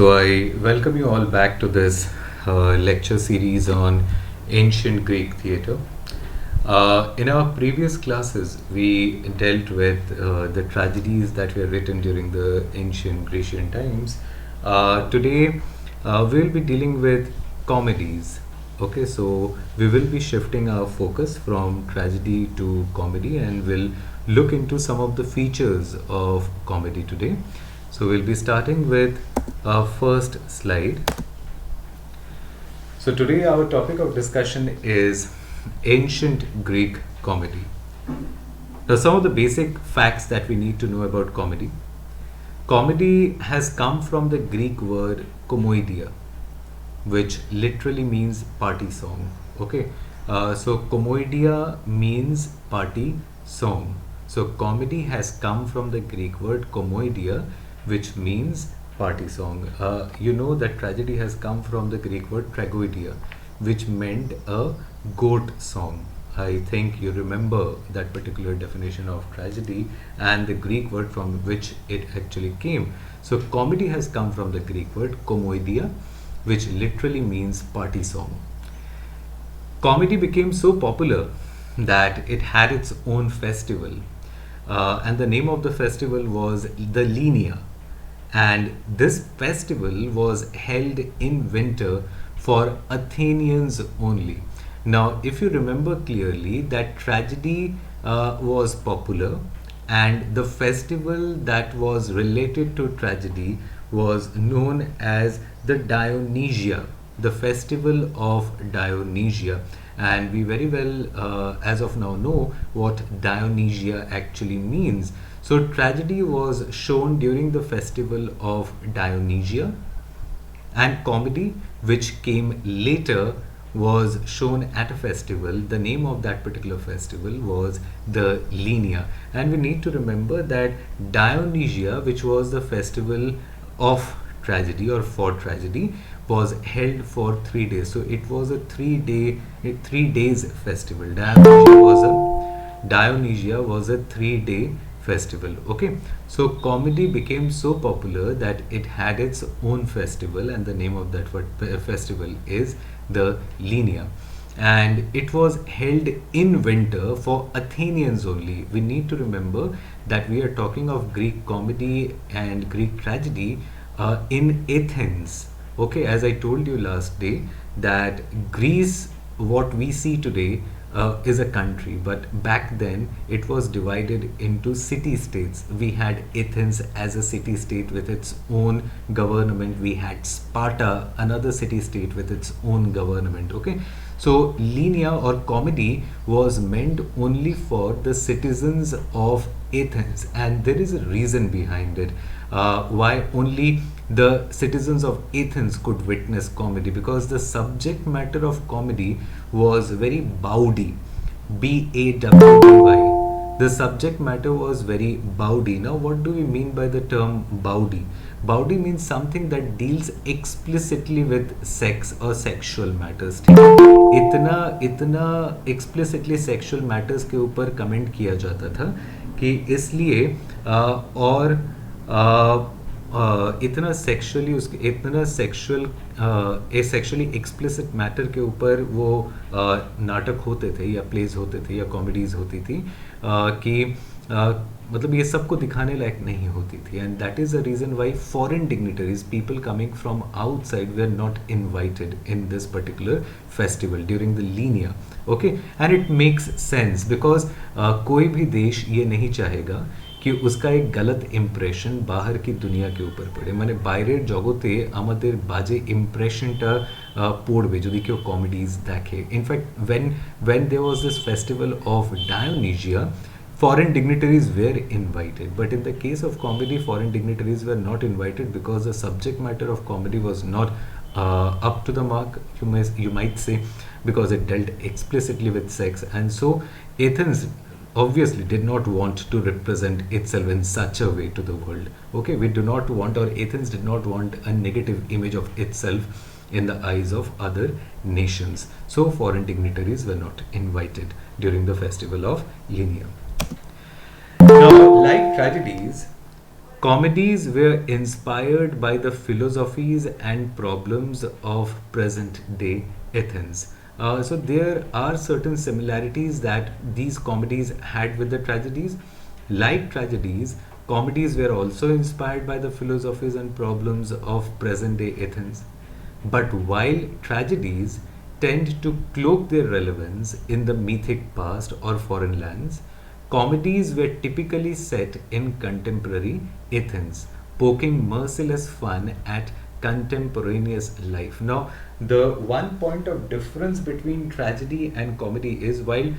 So I welcome you all back to this lecture series on ancient Greek theatre. In our previous classes, we dealt with the tragedies that were written during the ancient Grecian times. Today, we'll be dealing with comedies. Okay, so we will be shifting our focus from tragedy to comedy and we'll look into some of the features of comedy today. So we'll be starting with our first slide. So today our topic of discussion is ancient Greek comedy. Now some of the basic facts that we need to know about comedy. Comedy has come from the Greek word komoidia, which literally means party song. Okay, so komoidia means party song. So comedy has come from the Greek word komoidia, which means party song. You know that tragedy has come from the Greek word tragoidia, which meant a goat song. I think you remember that particular definition of tragedy and the Greek word from which it actually came. So comedy has come from the Greek word komoidia, which literally means party song. Comedy became so popular that it had its own festival, and the name of the festival was the Linia. And this festival was held in winter for Athenians only. Now, if you remember clearly, that tragedy was popular, and the festival that was related to tragedy was known as the Dionysia, the festival of Dionysia. And we very well, as of now, know what Dionysia actually means. So tragedy was shown during the festival of Dionysia, and comedy, which came later, was shown at a festival. The name of that particular festival was the Linia. And we need to remember that Dionysia, which was the festival of tragedy or for tragedy, was held for 3 days. So it was a 3 days festival. Dionysia was a 3 day festival. Okay, so comedy became so popular that it had its own festival, and the name of that festival is the Linia, and it was held in winter for Athenians only. We need to remember that we are talking of Greek comedy and Greek tragedy in Athens. Okay, as I told you last day, that Greece, what we see today, is a country, but back then it was divided into city states. We had Athens as a city state with its own government. We had Sparta, another city state with its own government. Okay, so Linia or comedy was meant only for the citizens of Athens, and there is a reason behind it. Why only the citizens of Athens could witness comedy? Because the subject matter of comedy was very bawdy, Bawdy. The subject matter was very bawdy. Now, what do we mean by the term bawdy? Bawdy means something that deals explicitly with sex or sexual matters. ठीक है, इतना explicitly sexual matters के ऊपर comment किया जाता था कि इसलिए और इतना सेक्सुअली एक्सप्लिसिट मैटर के ऊपर वो नाटक होते थे या प्लेज होते थे या कॉमेडीज होती थी कि मतलब ये सबको दिखाने लायक नहीं होती थी, and that is the reason why foreign dignitaries, people coming from outside, they are not invited in this particular festival during the Lenaia. Okay, and it makes sense because कोई भी देश ये नहीं चाहेगा कि उसका एक गलत इम्प्रेशन बाहर की दुनिया के ऊपर पड़े. মানে বাইরের জগতে আমাদের বাজে ইমপ্রেশনটা পড়বে যদি কেউ কমেডিজ দেখে. In fact when there was this festival of Dionysia, foreign dignitaries were invited, but in the case of comedy, foreign dignitaries were not invited because the subject matter of comedy was not up to the mark, you might say, because it dealt explicitly with sex. And so Athens obviously did not want to represent itself in such a way to the world. Okay, we do not want, or Athens did not want a negative image of itself in the eyes of other nations. So foreign dignitaries were not invited during the festival of Linia. Now, like tragedies, Comedies were inspired by the philosophies and problems of present day Athens. So there are certain similarities that these comedies had with the tragedies. Like tragedies, comedies were also inspired by the philosophies and problems of present day Athens. But while tragedies tend to cloak their relevance in the mythic past or foreign lands, comedies were typically set in contemporary Athens, poking merciless fun at contemporaneous life. Now, the one point of difference between tragedy and comedy is while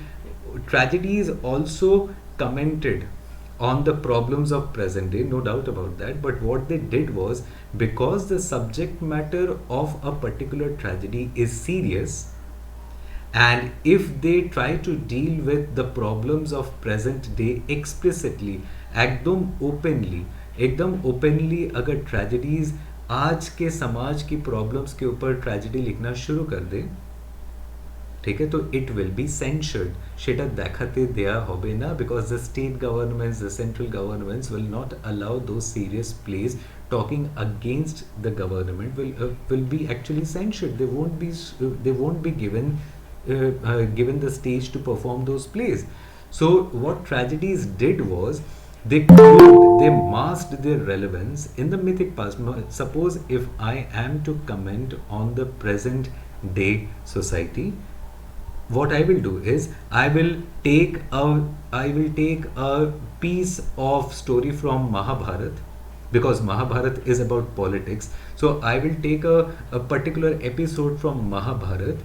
tragedies also commented on the problems of present day, no doubt about that, but what they did was, because the subject matter of a particular tragedy is serious, and if they try to deal with the problems of present day explicitly, एकदम openly अगर tragedies आज के समाज की problems के ऊपर tragedy लिखना शुरू कर दे, ठीक है, तो इट विल बी सेंशर्ड, সেটা দেখাতে দেয়া হবে না, because the state governments, the central governments will not allow those serious plays talking against the government will be actually censured. They won't be given the stage to perform those plays. So what tragedies did was they masked their relevance in the mythic past. Suppose if I am to comment on the present day society, what I will do is I will take a piece of story from Mahabharat, because Mahabharat is about politics. So I will take a particular episode from Mahabharat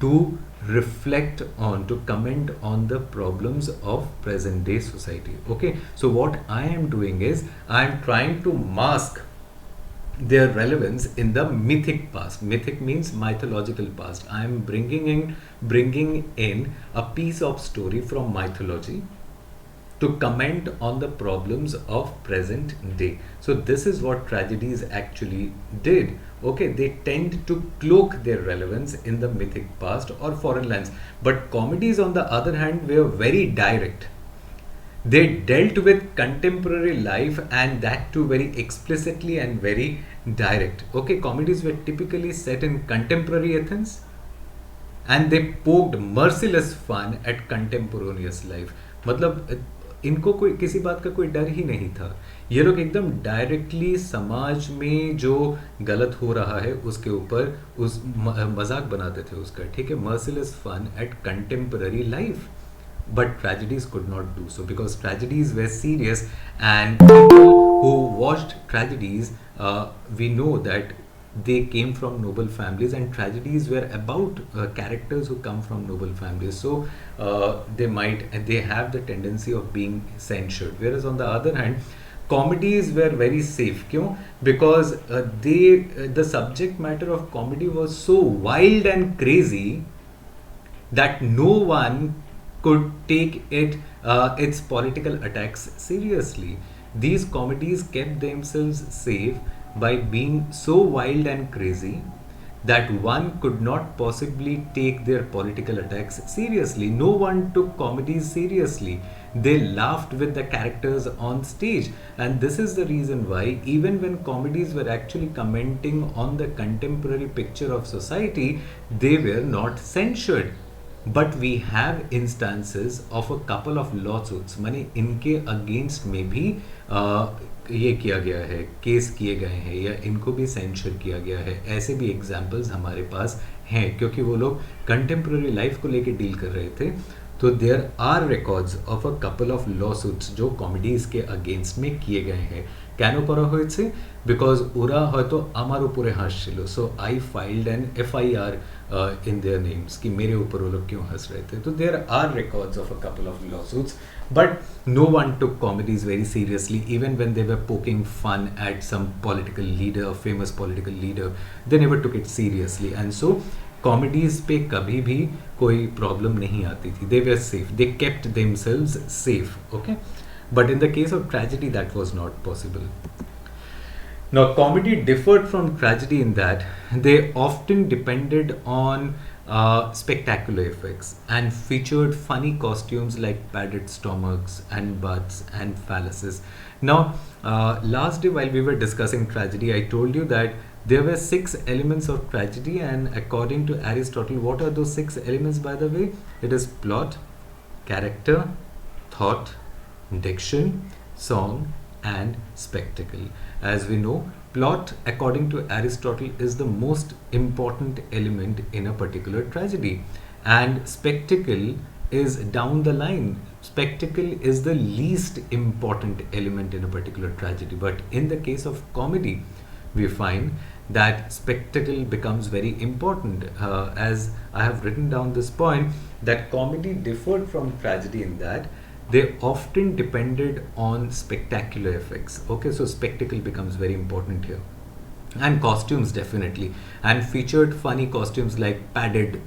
to reflect on, to comment on the problems of present day society. Okay, so what I am doing is I am trying to mask their relevance in the mythic past. Mythic means mythological past. I am bringing in a piece of story from mythology to comment on the problems of present day. So this is what tragedies actually did. Okay, they tend to cloak their relevance in the mythic past or foreign lands. But comedies, on the other hand, were very direct. They dealt with contemporary life, and that too very explicitly and very direct. Okay, comedies were typically set in contemporary Athens, and they poked merciless fun at contemporaneous life. मतलब इनको कोई किसी बात का कोई डर ही नहीं था. ये लोग एकदम डायरेक्टली समाज में जो गलत हो रहा है उसके ऊपर उस मजाक बनाते थे उसका, ठीक है, merciless fun at contemporary life. But tragedies could not do so, because tragedies were serious, and people who watched tragedies, we know that they came from noble families, and tragedies were about characters who come from noble families. So they have the tendency of being censured. Whereas on the other hand, comedies were very safe. क्यों? Because the subject matter of comedy was so wild and crazy that no one could take its political attacks seriously. These comedies kept themselves safe by being so wild and crazy that one could not possibly take their political attacks seriously. No one took comedies seriously. They laughed with the characters on stage, and this is the reason why even when comedies were actually commenting on the contemporary picture of society, they were not censured. But we have instances of a couple of lawsuits, माने इनके against में भी ये किया गया है, case किए गए हैं, या इनको भी सेंशर किया गया है. ऐसे भी एग्जाम्पल्स हमारे पास हैं, क्योंकि वो लोग कंटेम्प्रेरी लाइफ को लेके डील कर रहे थे. तो there are records of a couple of lawsuits जो कॉमेडीज के अगेंस्ट में किए गए हैं. কেন করা হয়েছে? বিকজ ওরা হয়তো আমার উপরে হাসছিল, so I filed an FIR in their names कि मेरे ऊपर वो लोग क्यों हंस रहे थे. तो there are records of a couple of lawsuits, but no one took comedies very seriously. Even when they were poking fun at some political leader, a famous political leader, they never took it seriously. And so comedies पे कभी भी कोई problem नहीं आती थी. They were safe. They kept themselves safe. Okay, but in the case of tragedy, that was not possible. Now, comedy differed from tragedy in that they often depended on spectacular effects and featured funny costumes like padded stomachs and butts and phalluses. Now, last day while we were discussing tragedy, I told you that there were six elements of tragedy, and according to Aristotle, what are those six elements, by the way? It is plot, character, thought, diction, song, and spectacle. As we know, plot, according to Aristotle, is the most important element in a particular tragedy, and spectacle is down the line. Spectacle is the least important element in a particular tragedy, but in the case of comedy, we find that spectacle becomes very important. As I have written down this point, that comedy differed from tragedy in that they often depended on spectacular effects. Okay, so spectacle becomes very important here. And costumes, definitely, and featured funny costumes like padded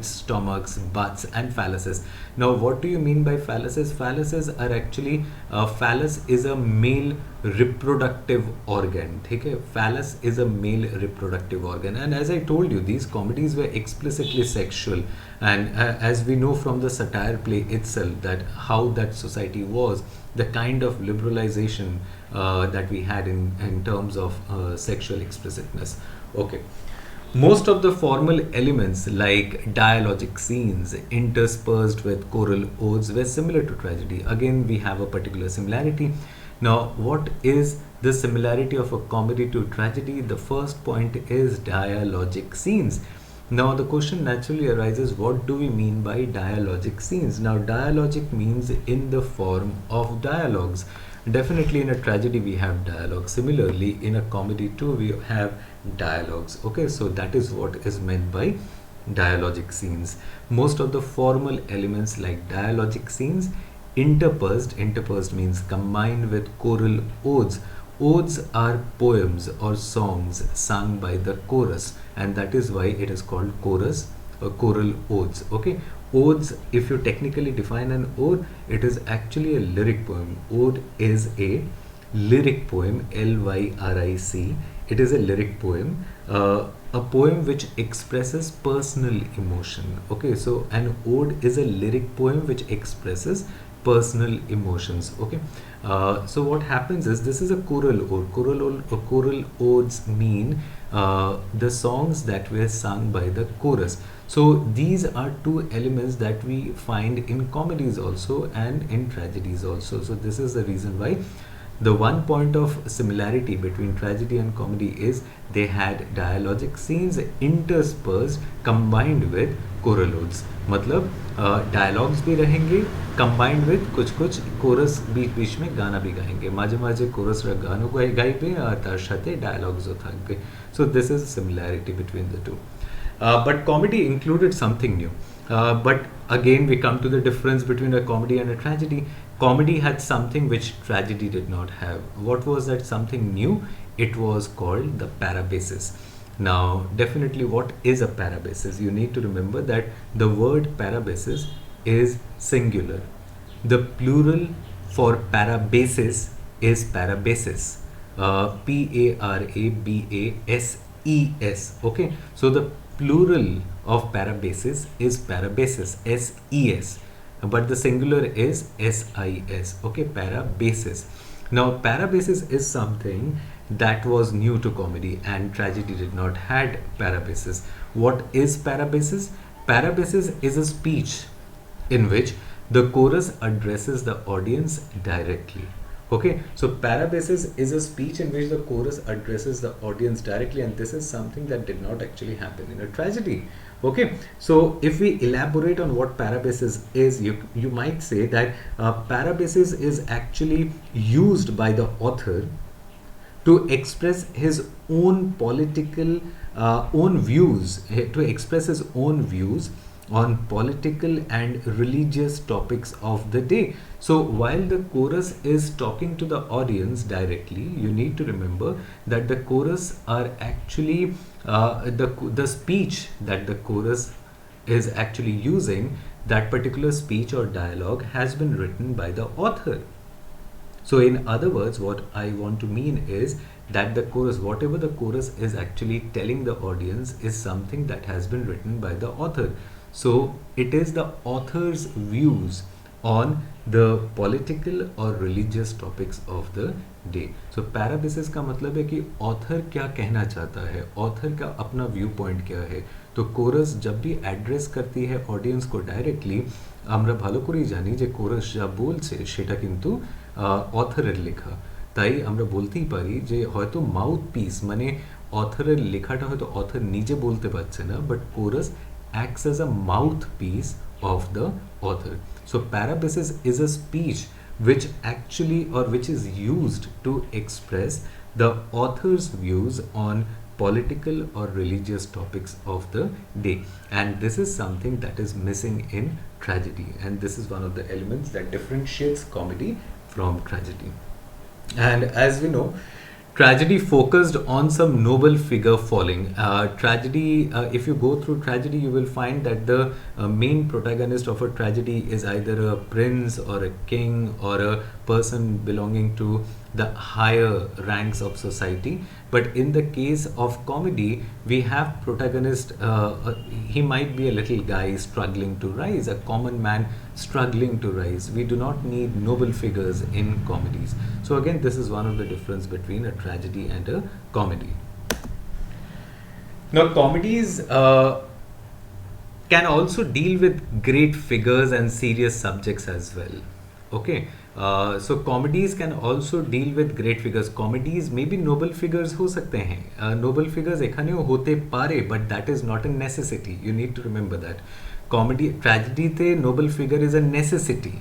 stomachs, butts, and phalluses. Now, what do you mean by phalluses? Phalluses are actually, phallus is a male reproductive organ. Okay, phallus is a male reproductive organ, and as I told you, these comedies were explicitly sexual, and as we know from the satire play itself, that how that society was, the kind of liberalization that we had in terms of sexual explicitness. Okay. Most of the formal elements like dialogic scenes interspersed with choral odes were similar to tragedy. Again, we have a particular similarity. Now, what is the similarity of a comedy to tragedy? The first point is dialogic scenes. Now, the question naturally arises, what do we mean by dialogic scenes? Now, dialogic means in the form of dialogues. Definitely in a tragedy we have dialogue. Similarly, in a comedy too we have dialogues. Okay, so that is what is meant by dialogic scenes. Most of the formal elements like dialogic scenes interpersed means combined with choral odes. Odes are poems or songs sung by the chorus, and that is why it is called chorus or choral odes. Okay, odes, if you technically define an ode, it is actually a lyric poem. Ode is a lyric poem, Lyric. It is a lyric poem, a poem which expresses personal emotion. Okay, so an ode is a lyric poem which expresses personal emotions. Okay, so what happens is, this is a choral ode. Choral odes mean the songs that were sung by the chorus. So these are two elements that we find in comedies also and in tragedies also. So this is the reason why the one point of similarity between tragedy and comedy is they had dialogic scenes interspersed combined with choral odes. मतलब dialogues भी रहेंगे combined with कुछ कुछ coarse बीच बीच में गाना भी गाएंगे, माझे माझे कोरस रा गानो गाइबे और तार साथे डायलॉग्स থাকবে. So this is similarity between the two. But comedy included something new. But again, we come to the difference between a comedy and a tragedy. Comedy had something which tragedy did not have. What was that something new? It was called the parabasis. Now, definitely, what is a parabasis? You need to remember that the word parabasis is singular. The plural for parabasis is parabasis. Parabases. Okay, so the plural of parabasis is parabasis, ses, but the singular is sis. Okay, parabasis. Now, parabasis is something that was new to comedy, and tragedy did not had parabasis. What is parabasis? Parabasis is a speech in which the chorus addresses the audience directly. Okay, so parabasis is a speech in which the chorus addresses the audience directly, and this is something that did not actually happen in a tragedy. Okay, so if we elaborate on what parabasis is, you might say that parabasis is actually used by the author to express his own political own views, to express his own views on political and religious topics of the day. So while the chorus is talking to the audience directly, you need to remember that the chorus are actually the speech that the chorus is actually using, that particular speech or dialogue has been written by the author. So in other words, what I want to mean is that the chorus, whatever the chorus is actually telling the audience, is something that has been written by the author. So it is the author's views on the political or religious topics of the day. So parabiosis का मतलब है कि author क्या कहना चाहता है, author का अपना व्यू पॉइंट क्या है. तो कोरस जब भी एड्रेस करती है ऑडियंस को डायरेक्टली, আমরা ভালো করেই জানি যে কোরাস যা বলছে সেটা কিন্তু অথরের লেখা, তাই আমরা বলতেই পারি যে হয়তো মাউথ পিস মানে অথরের লেখাটা হয়তো অথর নিজে বলতে পারছে না, but chorus acts as a mouthpiece of the author. So parabasis is a speech which actually, or which is used to express the author's views on political or religious topics of the day, and this is something that is missing in tragedy, and this is one of the elements that differentiates comedy from tragedy. And as we know, tragedy focused on some noble figure falling. Tragedy, if you go through tragedy, you will find that the main protagonist of a tragedy is either a prince or a king or a person belonging to the higher ranks of society. But in the case of comedy, we have protagonist, he might be a little guy struggling to rise, a common man struggling to rise. We do not need noble figures in comedies. So again, this is one of the difference between a tragedy and a comedy. Now comedies can also deal with great figures and serious subjects as well. Okay, so comedies can also deal with great figures. Comedies maybe noble figures हो सकते हैं, noble figures एखानेও होते पारे, but that is not a necessity. You need to remember that. Comedy, tragedy ते noble figure is a necessity,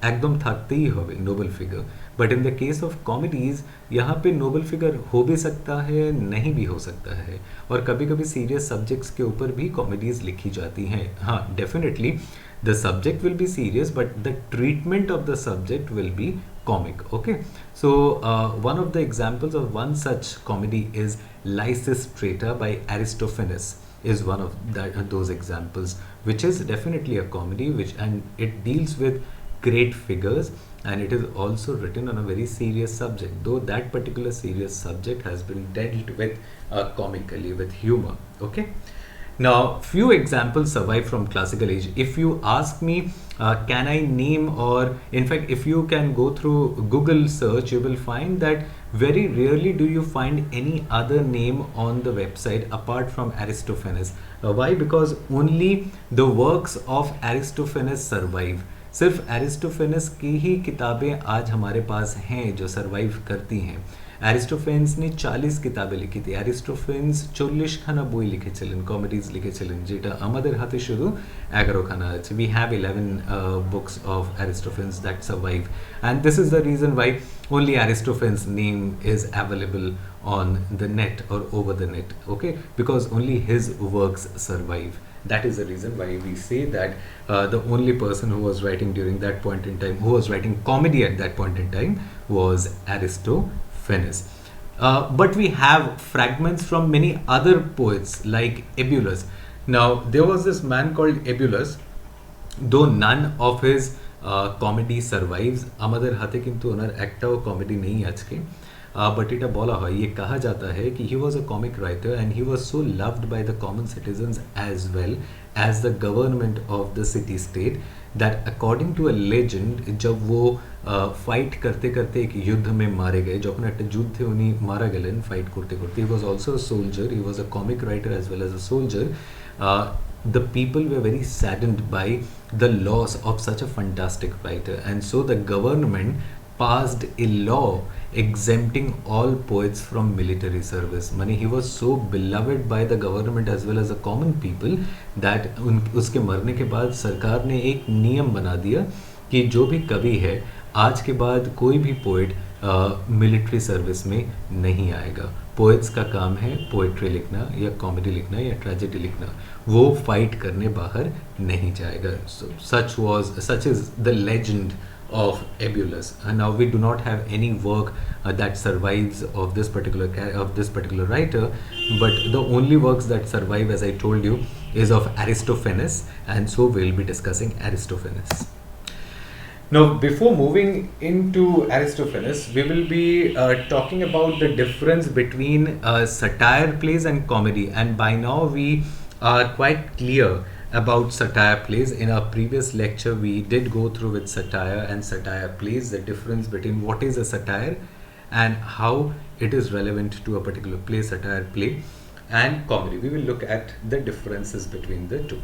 एकदम থাকতেই হবে noble figure. But in the case of comedies, यहाँ पे noble figure हो भी सकता है, नहीं भी हो सकता है, और कभी कभी serious subjects के ऊपर भी comedies लिखी जाती हैं. हाँ, definitely the subject will be serious, but the treatment of the subject will be comic. Okay, so one of the examples of one such comedy is Lysistrata by Aristophanes, is one of those examples, which is definitely a comedy, and it deals with great figures, and it is also written on a very serious subject, though that particular serious subject has been dealt with comically, with humor. Okay. Now, few examples survive from classical age. If you ask me, can I name, or in fact, if you can go through Google search, you will find that very rarely do you find any other name on the website apart from Aristophanes. Why? Because only the works of Aristophanes survive. सिर्फ एरिस्टोफेनस की ही किताबें आज हमारे पास हैं जो survive करती हैं. Aristophanes ने 40 किताबें लिखी थी. एरिस्टोफेन्स 40 खाना বই লিখেছিলেন, কমেডিজ লিখেছিলেন, যেটা আমাদের হাতে শুধু 11 খানা আছে. We have 11 books of Aristophanes that survive, and this is the reason why only Aristophanes' name is available on the net or over the net. Okay, because only his works survive. That is the reason why we say that the only person who was writing during that point in time, who was writing comedy at that point in time, was Aristophanes. But we have fragments from many other poets like Ebullus. Now, there was this man called Ebullus, though none of his comedy survives. আমাদের হাতে কিন্তু ওনার একটাও comedy নেই আজকে. But এটা বলা হয়, ये कहा जाता है कि he was a comic writer and he was so loved by the common citizens as well as the government of the city state that according to a legend, जब वो फाइट करते करते एक युद्ध में मारे गए, যখন একটা যুদ্ধে উনি মারা গেলেন ফাইট করতে করতে, he was also a soldier, he was a comic writer as well as a soldier. The people were very saddened by the loss of such a fantastic writer, and so the government passed a law exempting all poets from military service. Mani, he was so beloved by the government as well as the common people that उसके मरने के बाद सरकार ने एक नियम बना दिया कि जो भी कवि है आज के बाद कोई भी पोएट मिलिट्री सर्विस में नहीं आएगा. पोएट्स का काम है पोएट्री लिखना या कॉमेडी लिखना या ट्रेजेडी लिखना, वो फाइट करने बाहर नहीं जाएगा. such is the legend of Ebullus. And now we do not have any work that survives of this particular writer, but the only works that survive, as I told you, is of Aristophanes, and so we'll be discussing Aristophanes. Now, before moving into Aristophanes, we will be talking about the difference between satire plays and comedy. And by now, we are quite clear about satire plays. In our previous lecture, we did go through with satire and satire plays, the difference between what is a satire and how it is relevant to a particular play, satire play, and comedy. We will look at the differences between the two.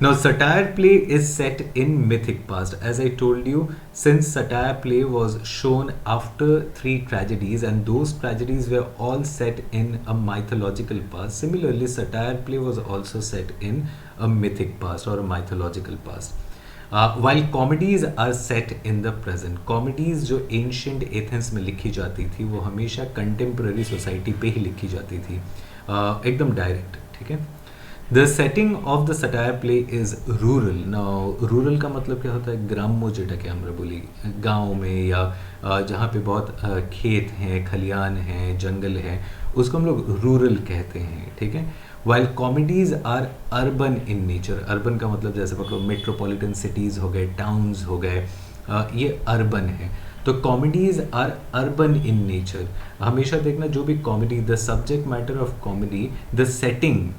Now, satire play is set in mythic past. As I told you, since satire play was shown after three tragedies, and those tragedies were all set in a mythological past. Similarly, satire play was also set in a mythic past or a mythological past. While comedies are set in the present, comedies जो ancient Athens में लिखी जाती थी वो हमेशा contemporary society पे ही लिखी जाती थी, एकदम direct, ठीक है. The setting of the satire play is rural. Now, rural का मतलब क्या होता है? ग्राम्य जेटाके আমরা बोली, गांव में या जहाँ पे बहुत खेत हैं, खलियान हैं, जंगल है, उसको हम लोग रूरल कहते हैं, ठीक है. While comedies are urban in nature, urban का मतलब जैसे पकड़ो metropolitan cities हो गए, towns हो गए, ये urban है. तो comedies are urban in nature. हमेशा देखना जो भी comedy, the subject matter of comedy, the setting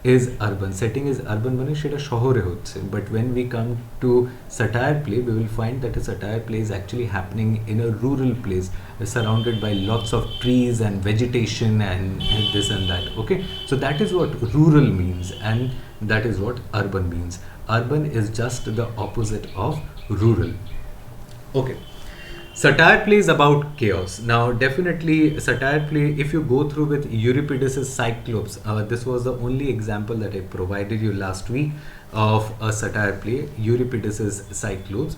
is urban. Setting is urban মানে সেটা শহরে হচ্ছে. But when we come to satire play, we will find that a satire play is actually happening in a rural place, surrounded by lots of trees and vegetation and this and that. Okay, so that is what rural means, and that is what urban means. Urban is just the opposite of rural. Okay. Satire play is about chaos. Now, definitely, satire play, if you go through with Euripides' Cyclops, this was the only example that I provided you last week of a satire play, Euripides' Cyclops.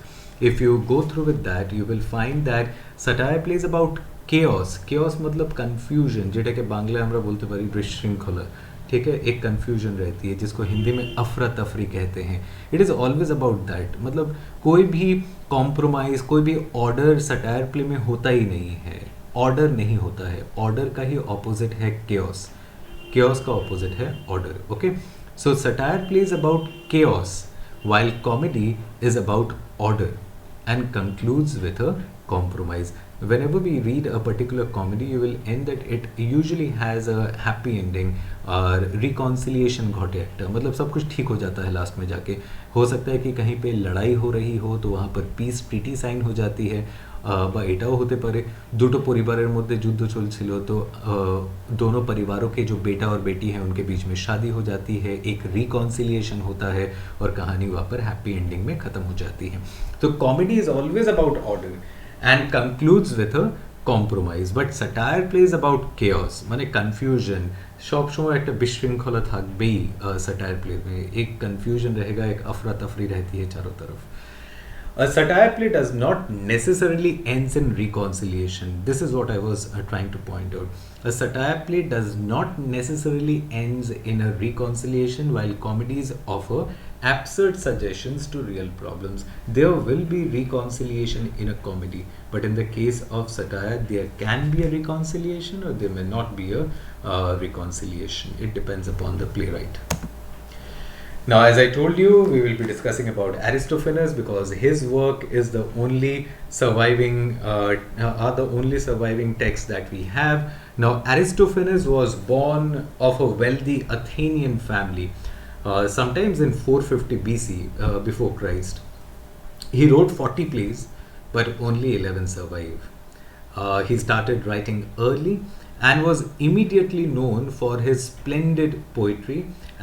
If you go through with that, you will find that satire play is about chaos. Chaos मतलब confusion, जेटा के बांग्ला हमरा बोलते पारी विशृंखला, ठीक है. एक confusion रहती है जिसको हिंदी में अफरा तफरी कहते हैं. It is always about that. मतलब कोई भी कॉम्प्रोमाइज़, कोई भी ऑर्डर सटायर प्ले में होता ही नहीं है. ऑर्डर नहीं होता है. ऑर्डर का ही ऑपोजिट है केओस. केओस का ऑपोजिट है order. Okay, so satire play is about chaos while comedy is about order and concludes with a compromise. Whenever we read a particular comedy, you will end that it usually has a happy ending और reconciliation घटे একটা, मतलब सब कुछ ठीक हो जाता है लास्ट में जाके. हो सकता है कि कहीं पे लड़ाई हो रही हो तो वहाँ पर पीस ट्रिटी साइन हो जाती है, বা এটাও হতে পারে দুটো পরিবারের মধ্যে যুদ্ধ চলছিল তো दोनों परिवारों के जो बेटा और बेटी हैं उनके बीच में शादी हो जाती है, एक रिकॉन्सिलिएशन होता है और कहानी वहाँ पर हैप्पी एंडिंग में ख़त्म हो जाती है. तो comedy is always about order and concludes with a compromise, but satire plays about chaos মানে confusion. সব সময় একটা বিশৃঙ্খলা থাকবেই satire play में, एक confusion रहेगा, एक अफरा तफरी रहती है चारों तरफ. A satire play does not necessarily ends in reconciliation. This is what I was trying to point out. A satire play does not necessarily ends in a reconciliation, while comedies offer absurd suggestions to real problems. There will be reconciliation in a comedy, but in the case of satire, there can be a reconciliation or there may not be a reconciliation. It depends upon the playwright. Now, as I told you, we will be discussing about Aristophanes because his work is the only surviving, are the only surviving text that we have. Now, Aristophanes was born of a wealthy Athenian family, sometimes in 450 BC, before Christ. He wrote 40 plays, but only 11 survive. He started writing early and was immediately known for his splendid poetry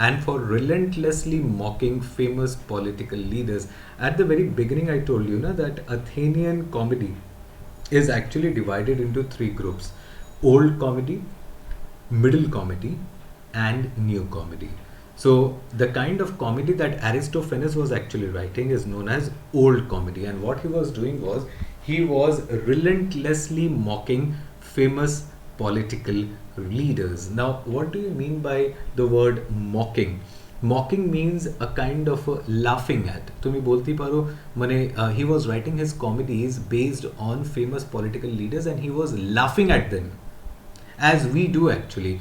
and for relentlessly mocking famous political leaders. At the very beginning, I told you that Athenian comedy is actually divided into three groups: old comedy, middle comedy, and new comedy. So the kind of comedy that Aristophanes was actually writing is known as old comedy, and what he was doing was he was relentlessly mocking famous political leaders. Now, what do you mean by the word mocking? Mocking means a kind of laughing at. তুমি বলতে পারো মানে he was writing his comedies based on famous political leaders and he was laughing at them as we do actually.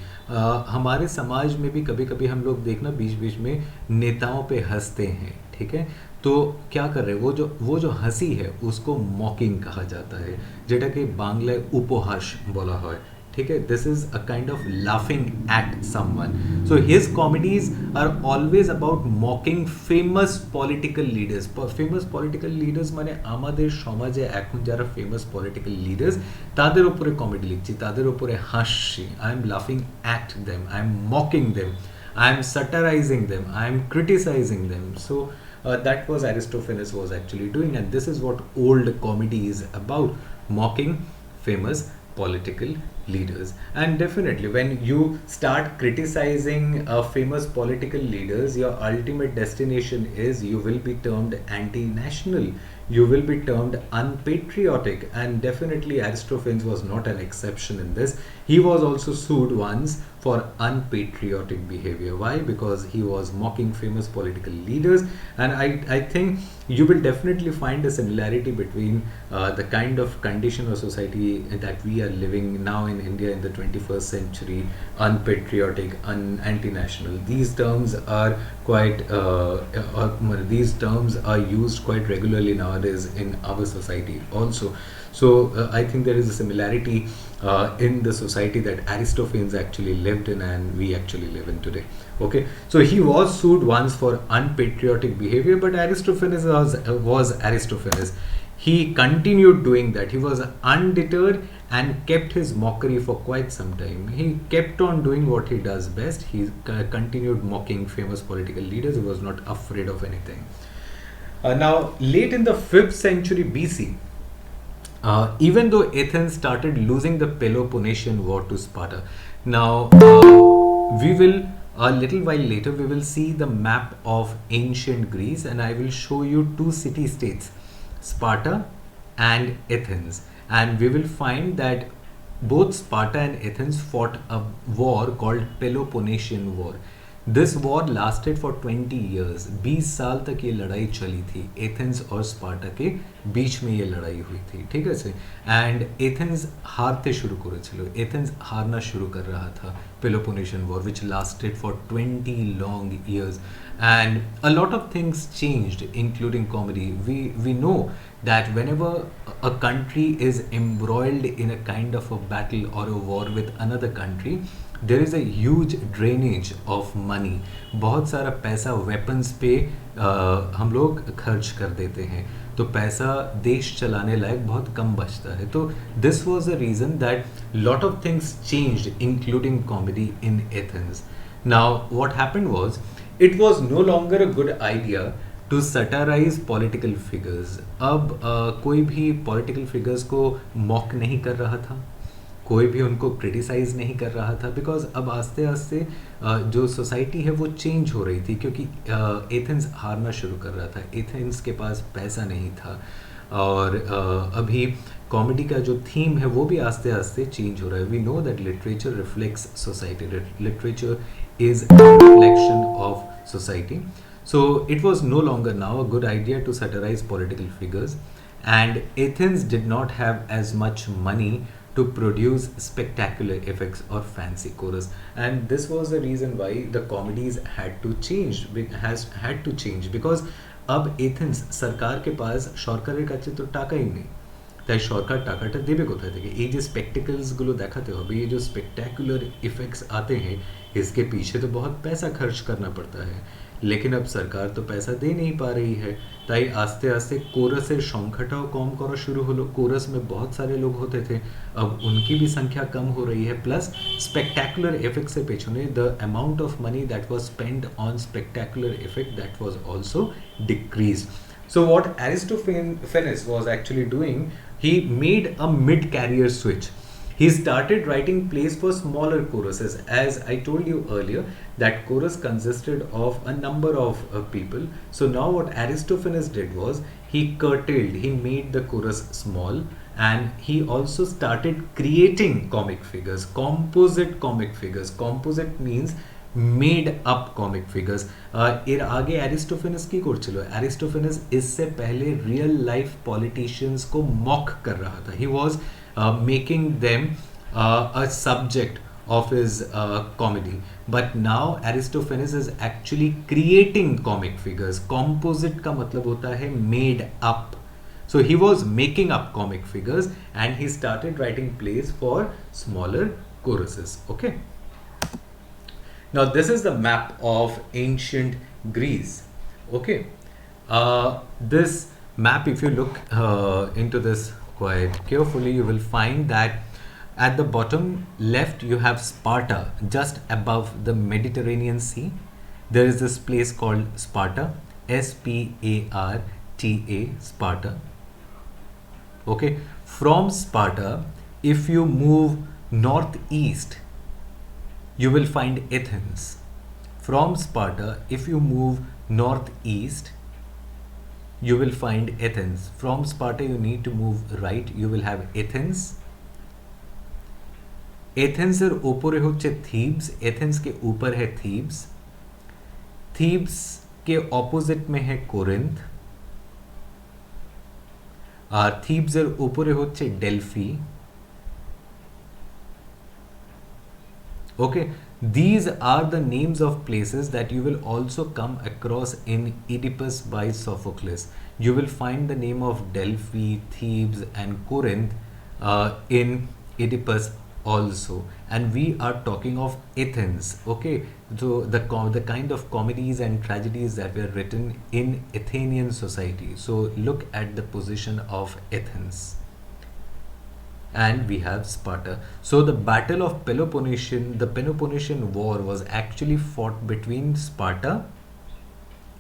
हमारे समाज में भी कभी कभी हम लोग देखना बीच बीच में नेताओं पे हंसते हैं, ठीक है. तो क्या कर रहे हैं, वो जो हंसी है उसको मॉकिंग कहा जाता है, যেটাকে বাংলায় উপহাস বলা হয়, ठीक है. This is a kind of laughing at someone. So his comedies are always about mocking famous political leaders. Famous political leaders মানে আমাদের সমাজে এখন যারা famous political leaders তাদের উপরে কমেডি লিখছি, তাদের উপরে হাসছি. I am laughing at them, I am mocking them, I am satirizing them, I am criticizing them. So that was Aristophanes was actually doing, and this is what old comedy is about, mocking famous political leaders. And definitely when you start criticizing famous political leaders, your ultimate destination is you will be termed anti-national, you will be termed unpatriotic, and definitely Aristophanes was not an exception in this. He was also sued once for unpatriotic behavior. Why? Because he was mocking famous political leaders. And I think you will definitely find a similarity between the kind of condition of society that we are living now in India in the 21st century, unpatriotic, anti-national. These terms are quite these terms are used quite regularly nowadays in our society also. So I think there is a similarity in the society that Aristophanes actually lived in and we actually live in today. Okay, so he was sued once for unpatriotic behavior, but Aristophanes was Aristophanes. He continued doing that. He was undeterred and kept his mockery for quite some time. He kept on doing what he does best. He continued mocking famous political leaders. He was not afraid of anything. Now, late in the 5th century BC, even though Athens started losing the Peloponnesian War to Sparta. Now, we will, a little while later, we will see the map of ancient Greece, and I will show you two city-states, Sparta and Athens. And we will find that both Sparta and Athens fought a war called Peloponnesian War. This war lasted for 20 years. 20 साल तक ये लड़ाई चली थी. Athens और Sparta के बीच में ये लड़ाई हुई थी, ठीक है से. एंड एथेंस हारते शुरू करेছিল. एथेंस हारना शुरू कर रहा था. Peloponnesian War, which lasted for 20 long years, and a lot of things changed, including comedy. We know that whenever a country is embroiled in a kind of a battle or a war with another country, there is a huge drainage of money. बहुत सारा पैसा weapons पे हम लोग खर्च कर देते हैं, तो पैसा देश चलाने लायक बहुत कम बचता है. तो this was the reason that lot of things changed, including comedy in Athens. Now what happened was, it was no longer a good idea to satirize political figures. अब कोई भी political figures को mock नहीं कर रहा था, कोई भी उनको क्रिटिसाइज नहीं कर रहा था, बिकॉज अब आस्ते आस्ते जो सोसाइटी है वो चेंज हो रही थी, क्योंकि एथेंस हारना शुरू कर रहा था. एथेंस के पास पैसा नहीं था, और अभी कॉमेडी का जो थीम है वो भी आस्ते आस्ते चेंज हो रहा है. We know that literature reflects society. Literature is a reflection of society. So it was no longer now a good idea to satirize political figures, and Athens did not have as much money to produce spectacular effects or fancy chorus, and this was the reason why the comedies had to change, because अब Athens सरकार के पास সরকারের কাছে তো টাকাই নেই, তাই সরকার টাকাটা দেবে কোথা থেকে? এই যে স্পেকটেকলসগুলো দেখাতে হবে, ये जो स्पेक्टेकुलर इफेक्ट्स आते हैं, इसके पीछे तो बहुत पैसा खर्च करना पड़ता है, लेकिन अब सरकार तो पैसा दे नहीं पा रही है, তাই আস্তে আস্তে কোরাসের সংখ্যাটাও কম করা শুরু হলো. কোরাস में बहुत सारे लोग होते थे, अब उनकी भी संख्या कम हो रही है. प्लस स्पेक्टेकुलर इफेक्ट से पेछने the amount of money that was spent on spectacular effect that was also decrease. So what Aristophanes was actually doing, he made a mid-career switch. He started writing plays for smaller choruses. As I told you earlier, that chorus consisted of a number of people. So now what Aristophanes did was, he curtailed, he made the chorus small, and he also started creating comic figures, composite comic figures. Composite means made up comic figures. এর আগে Aristophanes কি করছিল? Aristophanes इससे पहले real life politicians को mock कर रहा था. He was making them a subject of his comedy. But now Aristophanes is actually creating comic figures. Composite का मतलब होता है made up. So he was making up comic figures and he started writing plays for smaller choruses. Okay. Now this is the map of ancient Greece. Okay. This map, if you look into this quite carefully, you will find that at the bottom left you have Sparta, just above the Mediterranean Sea. There is this place called Sparta, Sparta, Sparta. Okay, from Sparta, if you move northeast, you will find Athens. From Sparta, if you move northeast, you will find Athens. From Sparta, you need to move right, you will have Athens. Athens এর উপরে হচ্ছে Thebes, Athens के ऊपर है Thebes, Thebes के opposite में है Corinth, আর Thebes এর উপরে হচ্ছে Delphi. Okay, these are the names of places that you will also come across in Oedipus by Sophocles. You will find the name of Delphi, Thebes and Corinth in Oedipus also, and we are talking of Athens. Okay, so the kind of comedies and tragedies that were written in Athenian society. So look at the position of Athens. And we have Sparta. So the Battle of the Peloponnesian War was actually fought between Sparta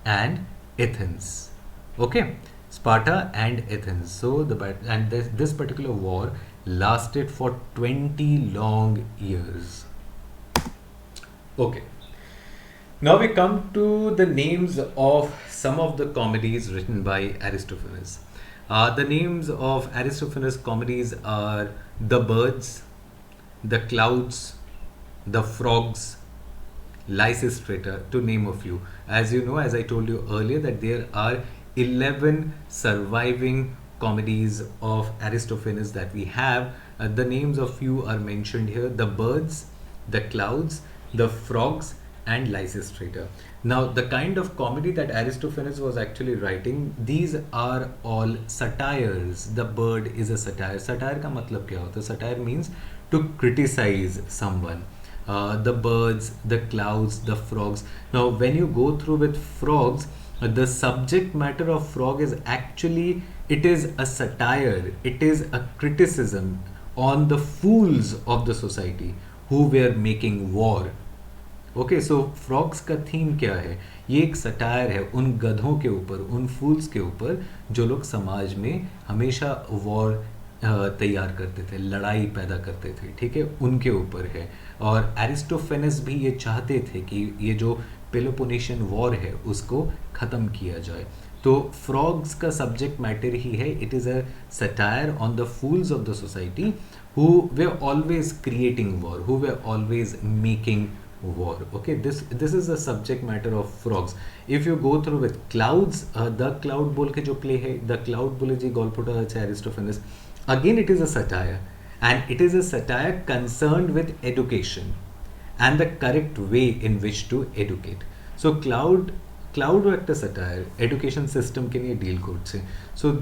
and Athens. Okay, Sparta and Athens. So this particular war lasted for 20 long years. Okay, now we come to the names of some of the comedies written by Aristophanes. The names of Aristophanes' comedies are The Birds, The Clouds, The Frogs, Lysistrata, to name a few. As you know, as I told you earlier, that there are 11 surviving comedies of Aristophanes that we have. The names of few are mentioned here: The Birds, The Clouds, The Frogs, and Lysistrata. Now, the kind of comedy that Aristophanes was actually writing, these are all satires. The Bird is a satire. Satire का मतलब क्या होता है? Satire means to criticize someone. The Birds, The Clouds, The Frogs. Now, when you go through with Frogs, the subject matter of Frog is actually, it is a satire. It is a criticism on the fools of the society who were making war. Okay, so frogs का theme क्या है? ये एक satire है उन गधों के ऊपर, उन फूल्स के ऊपर जो लोग समाज में हमेशा वॉर तैयार करते थे, लड़ाई पैदा करते थे, ठीक है, उनके ऊपर है. और एरिस्टोफेनेस भी ये चाहते थे कि ये जो पेलोपोनेशियन वॉर है उसको ख़त्म किया जाए. तो फ्रॉग्स का सब्जेक्ट मैटर ही है. It is a satire on the fools of the society who way always creating war, who way always making war. Okay, this is the subject matter of Frogs. If you go through with Clouds, The Cloud बोल के जो play है, The Cloud बोले जी गल्पटा আছে Aristophanes. Again, it is a satire, and it is a satire concerned with education and the correct way in which to educate. So Cloud একটা satire, education system के लिए deal করছে. So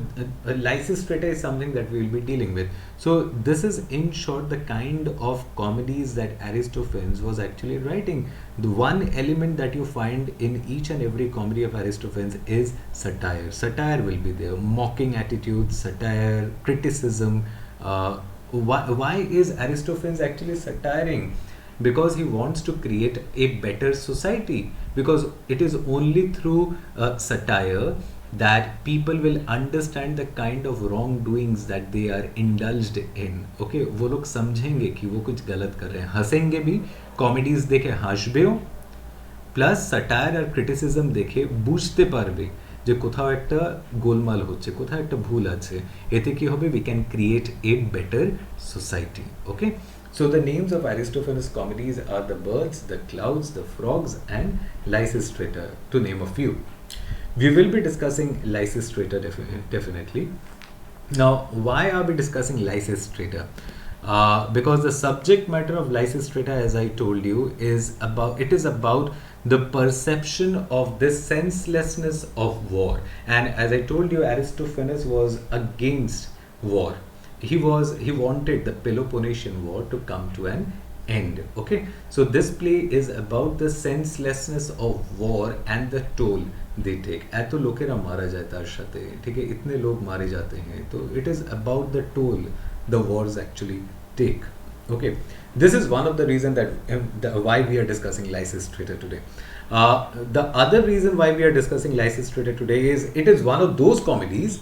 Lysistrata is something that we will be dealing with. So this is in short the kind of comedies that Aristophanes was actually writing. The one element that you find in each and every comedy of Aristophanes is satire. Satire will be there, mocking attitudes, satire, criticism. Why is Aristophanes actually satiring? Because he wants to create a better society, because it is only through satire that people will understand the kind of wrongdoings that they are indulged in. Okay, वो लोग समझेंगे कि वो कुछ गलत कर रहे हैं, हंसेंगे भी, कॉमेडीज देखे হাসবেও, প্লাস satire আর criticism দেখে বুঝতে পারবে যে কোথাও একটা গোলমাল হচ্ছে, কোথাও একটা ভুল আছে, এতে কি হবে, we can create a better society. Okay, so the names of Aristophanes' comedies are The Birds, The Clouds, The Frogs and Lysistrata, to name a few. We will be discussing Lysistrata definitely. Now, why are we discussing Lysistrata? because the subject matter of Lysistrata, as I told you, is about the perception of this senselessness of war. And as I told you, Aristophanes was against war. He wanted the Peloponnesian War to come to an end. Okay, so this play is about the senselessness of war and the toll they take. एतो लोकेरा मारा जाए तार साथे, ठीक है, इतने लोग मारे जाते हैं, तो it is about the toll the wars actually take. Okay, this is one of the reason that why we are discussing Lysistrata today. The other reason why we are discussing Lysistrata today is it is one of those comedies.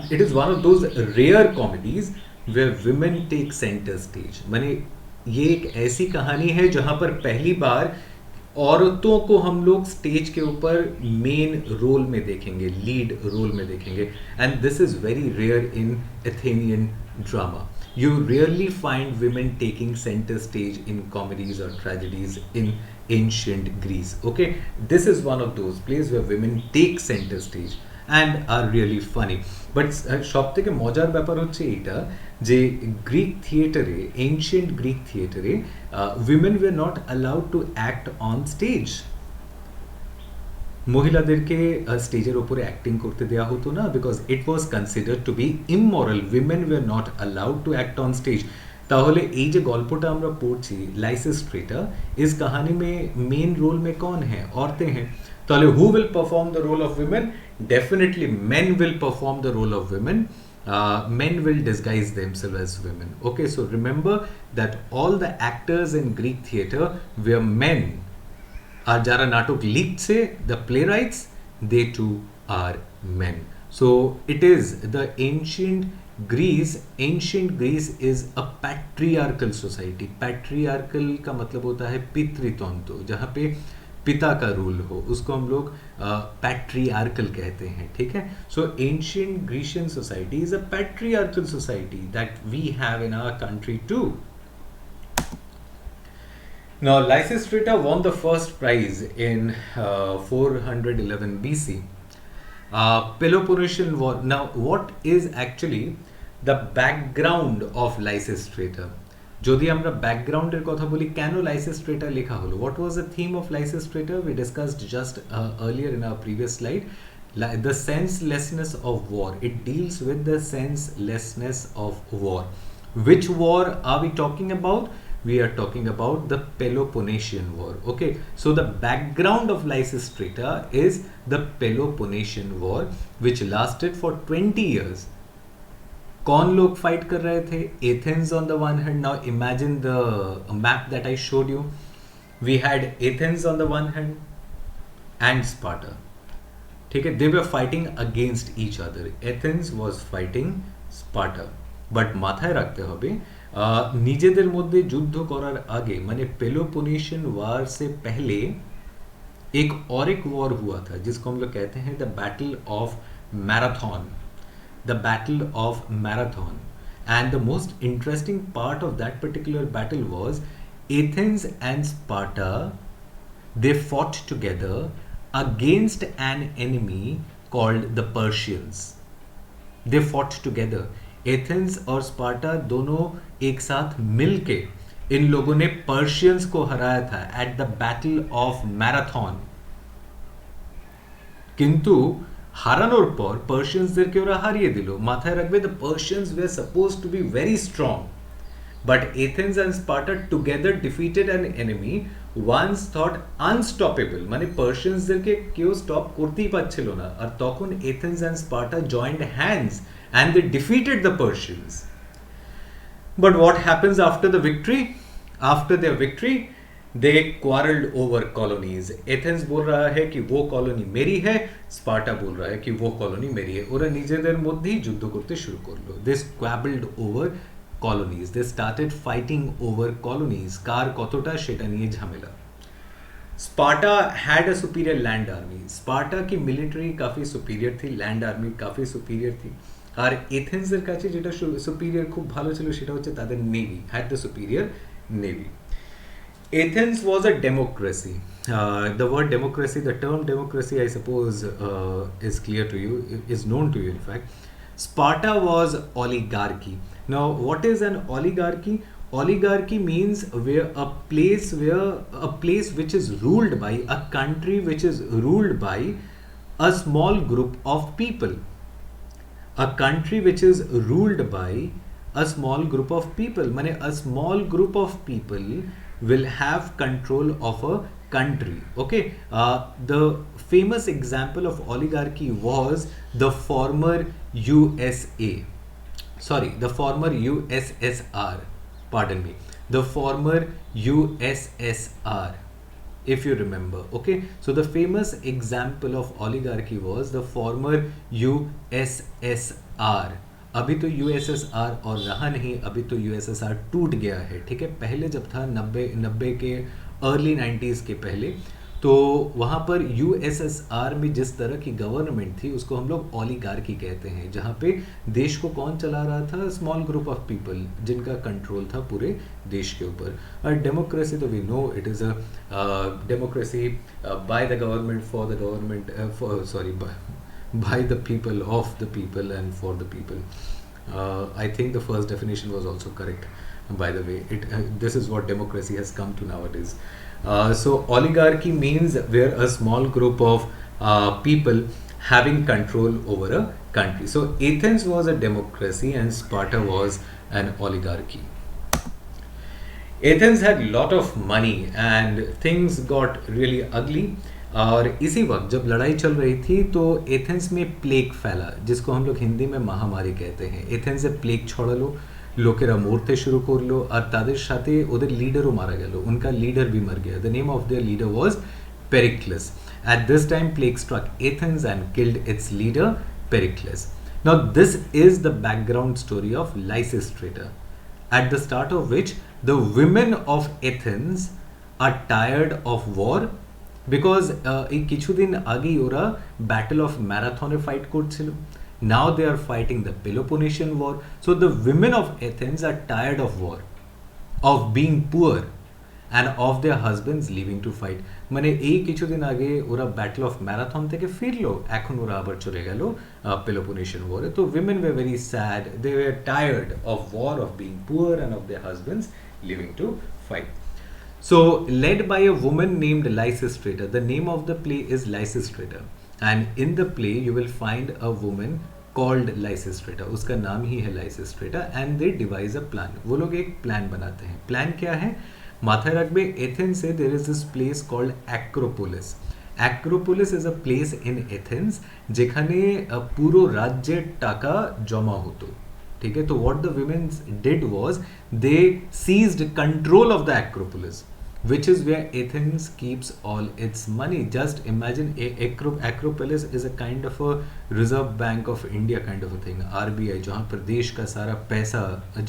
It is one of those rare comedies where women take center stage. माने ये एक ऐसी कहानी है जहाँ पर पहली बार औरतों को हम लोग स्टेज के ऊपर मेन रोल में देखेंगे, लीड रोल में देखेंगे. And this is very rare in Athenian drama. You rarely find women taking center stage in comedies or tragedies in ancient Greece. Okay, this is one of those plays where women take center stage and are really funny. But সব থেকে মজার ব্যাপার হচ্ছে এটা যে Greek থিয়েটারে, ancient Greek থিয়েটারে women were not allowed to act on stage. মহিলাদেরকে স্টেজের উপরে অ্যাক্টিং করতে দেওয়া হতো না, because it was considered to be immoral. Women were not allowed to act on stage. তাহলে এই যে গল্পটা আমরা পড়ছি লাইসিস্ট্রেটা, इस कहानी में मेन रोल में कौन है? औरतें हैं. তাহলে who will perform the role of women? Definitely men will perform the role of women. Men will disguise themselves as women. Okay, so remember that all the actors in Greek theatre were men. আর যারা নাটক লিখছে, the playwrights, they too are men. So it is the ancient Greece is a patriarchal society. Patriarchal का मतलब होता है पितृतंत्र, जहाँ पे पिता का रूल हो, उसको हम लोग patriarchal कहते हैं, ठीक है. So ancient Grecian society is a patriarchal society that we have in our country too. Now, Lysistrata won the first prize in 411 BC. Peloponnesian War. Now, what is actually the background of Lysistrata? যদি আমরা ব্যাকগ্রাউন্ডের কথা বলি, কেন লাইসিস্ট্রেটা লেখা হলো? What was the theme of Lysistrata? We discussed just earlier in our previous slide. The senselessness of war. It deals with the senselessness of war. Which war are we talking about? We are talking about the Peloponnesian War. Okay, so the background of Lysistrata is the Peloponnesian War, which lasted for 20 years. कौन लोग fight कर रहे थे? Athens on the one hand. Now imagine the map that I showed you. We had Athens on the one hand and Sparta. ठीक है, they were fighting against each other. Athens was fighting Sparta. But মাথায় রাখতে হবে নিজেদের মধ্যে যুদ্ধ করার আগে, মানে पेलोपोनेशियन वार से पहले एक और एक वॉर हुआ था जिसको हम लोग कहते हैं the battle of marathon. The battle of marathon. And the most interesting part of that particular battle was Athens and Sparta, they fought together against an enemy called the Persians. They fought together. Athens और Sparta दोनों एक साथ मिलके इन लोगों ने Persians को हराया था at the battle of marathon. किंतु হারানোর পর পার্সিয়ানসদেরকে ওরা হারিয়ে দিল. মাথায় রাখবে, the Persians were supposed to be very strong, but Athens and Sparta together defeated an enemy once thought unstoppable. মানে পার্সিয়ানসদেরকে কেউ স্টপ করতেই পারছিল না. আর তখন Athens and Sparta joined hands and they defeated the Persians. But what happens after the victory? After their victory, they quarreled over colonies. Athens बोल रहा है कि वो कॉलोनी मेरी है, स्पार्टा बोल रहा है कि वो कॉलोनी मेरी है. ওরা নিজেদের মধ্যেই যুদ্ধ করতে শুরু করলো. They squabbled over colonies. They started fighting over colonies. কার কতটা সেটা নিয়ে ঝামেলা. Sparta had a superior land army. Sparta की मिलिट्री काफ़ी सुपीरियर थी, लैंड आर्मी काफ़ी सुपीरियर थी. আর এথেন্সের কাছে যেটা সুপিরিয়র খুব ভালো ছিল সেটা হচ্ছে তাদের navy, had the superior navy. Athens was a democracy. The word democracy, the term democracy, I suppose, is clear to you, is known to you in fact. Sparta was oligarchy. Now what is an oligarchy? Oligarchy means a place which is ruled by a country, which is ruled by a small group of people. A country which is ruled by a small group of people, माने a small group of people will have control of a country. Okay, the famous example of oligarchy was the former USA, sorry, the former USSR, pardon me, the former USSR, if you remember. Okay, so the famous example of oligarchy was the former USSR. अभी तो USSR और रहा नहीं, अभी तो USSR टूट गया है, ठीक है. पहले जब था 90 के अर्ली 90s के पहले, तो वहाँ पर यूएसएसआर में जिस तरह की गवर्नमेंट थी उसको हम लोग ओलिगार्की कहते हैं, जहाँ पे देश को कौन चला रहा था? स्मॉल ग्रुप ऑफ पीपल, जिनका कंट्रोल था पूरे देश के ऊपर. और डेमोक्रेसी तो we know it is a democracy by the government for the government, sorry, by the people, of the people, and for the people. I think the first definition was also correct, by the way. This is what democracy has come to nowadays. So oligarchy means where a small group of people having control over a country. So Athens was a democracy and Sparta was an oligarchy. Athens had a lot of money and things got really ugly. और इसी वक्त जब लड़ाई चल रही थी तो Athens में प्लेग फैला, जिसको हम लोग हिंदी में महामारी कहते हैं. एथेंस से प्लेग ছড়ালো, লোকেরা মরতে শুরু করলো আর তাদের সাথে ওদের লিডারও মারা গেল, उनका लीडर भी मर गया. The name of their leader was Pericles. At this time plague struck Athens and killed its leader Pericles. Now this is the background story of Lysistrata, at the start of which the women of Athens are tired of war. Because এই কিছুদিন আগেই ওরা battle of ম্যারাথনে fight করছিল. Now they are fighting the Peloponnesian war. So the women of Athens are tired of war, of being poor and of their husbands leaving to fight. মানে এই কিছুদিন আগে ওরা ব্যাটল অফ ম্যারাথন থেকে ফিরলো, এখন ওরা আবার চলে গেল পেলোপোনেশিয়ান ওয়ারে. তো women were very sad, they were tired of war, of being poor and of their husbands leaving to fight. So, led by a woman named Lysistrata. The name of the play is Lysistrata, and in the play you will find a woman called Lysistrata. उसका नाम ही है Lysistrata, and they devise a plan. वो लोग एक plan बनाते हैं. Plan क्या है? माথায় রাখবে, Athens से there is this place called Acropolis. Acropolis is a place in Athens যেখানে পুরো রাজ্যের টাকা জমা হতো. ठीक है, तो what the women did was they seized control of the Acropolis, which is where Athens keeps all its money. Just imagine Acropolis is a kind of a reserve bank of India kind of a thing, RBI, जहाँ पर देश का सारा पैसा